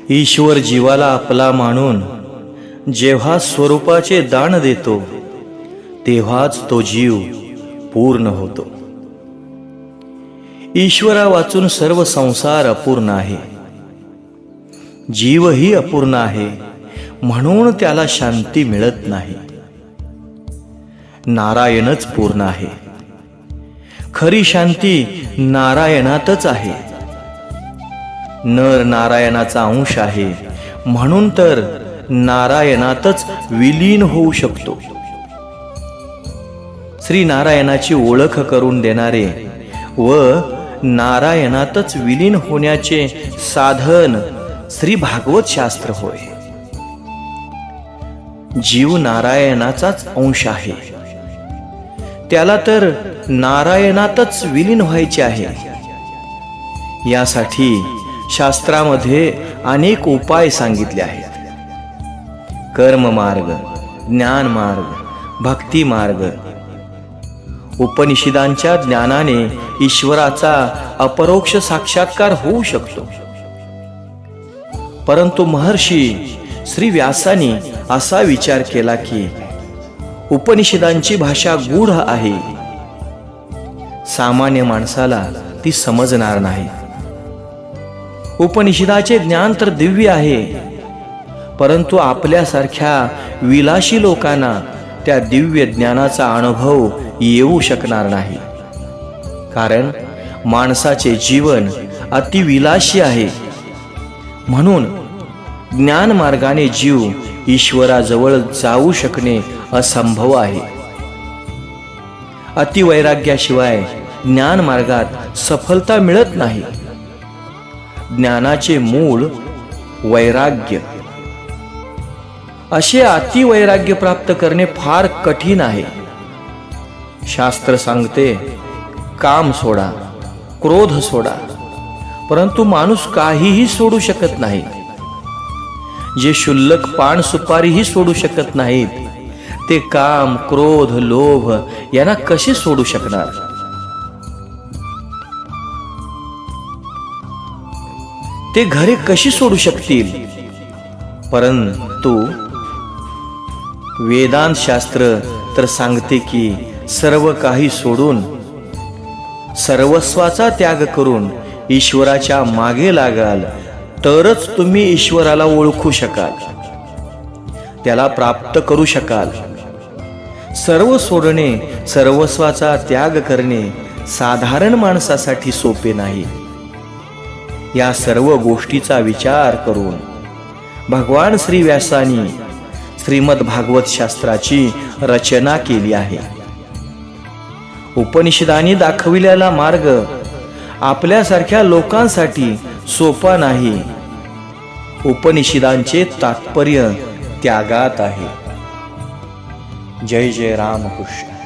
ईश्वर जीवाला आपला मानून जेव्हा स्वरूपाचे दान देतो तेव्हाच तो जीव पूर्ण होतो. ईश्वरा वाचून सर्व संसार अपूर्ण आहे. जीवही अपूर्ण आहे म्हणून त्याला शांती मिळत नाही. नारायणच पूर्ण आहे. खरी शांती नारायणातच आहे. नर नारायणाचा अंश आहे म्हणून तर नारायणातच विलीन होऊ शकतो. श्री नारायणाची ओळख करून देणारे व नारायणातच विलीन होण्याचे साधन श्री भागवत शास्त्र होय. जीव नारायणाचाच अंश आहे. त्याला तर नारायणातच विलीन व्हायचे आहे. यासाठी शास्त्रामध्ये अनेक उपाय सांगितले आहेत. कर्म मार्ग, ज्ञान मार्ग, भक्ती मार्ग. उपनिषदांच्या ज्ञानाने ईश्वराचा अपरोक्ष साक्षात्कार होऊ शकतो. परंतु महर्षी श्री व्यासांनी असा विचार केला की उपनिषदांची भाषा गूढ आहे. सामान्य माणसाला ती समजणार नाही. उपनिषदाचे ज्ञान तर दिव्य आहे, परंतु आपल्यासारख्या विलासी लोकांना त्या दिव्य ज्ञानाचा अनुभव येऊ शकणार नाही. कारण माणसाचे जीवन अतिविलासी आहे. म्हणून ज्ञान मार्गाने जीव ईश्वराजवळ जाऊ शकणे असंभव आहे. अतिवैराग्याशिवाय ज्ञान मार्गात सफलता मिळत नाही. ज्ञानाचे मूळ वैराग्य. असे अतिवैराग्य प्राप्त करणे फार कठीण आहे. शास्त्र सांगते काम सोडा, क्रोध सोडा, परंतु माणूस काहीही सोडू शकत नाही. जे शुल्लक पान सुपारीही सोडू शकत नाहीत ते काम, क्रोध, लोभ यांना कसे सोडू शकणार? ते घरे कशी सोडू शकतील? परंतु वेदांत शास्त्र तर सांगते की सर्व काही सोडून सर्वस्वाचा त्याग करून ईश्वराच्या मागे लागाल तरच तुम्ही ईश्वराला ओळखू शकाल, त्याला प्राप्त करू शकाल. सर्व सोडणे, सर्वस्वाचा त्याग करणे साधारण माणसासाठी सोपे नाही. या सर्व गोष्टीचा विचार करून भगवान श्री व्यासांनी श्रीमद भागवत शास्त्राची रचना केली आहे. उपनिषदांनी दाखविलेला मार्ग आपल्यासारख्या लोकांसाठी सोपा नाही. उपनिषदांचे तात्पर्य त्यागात आहे. जय जय रामकृष्ण.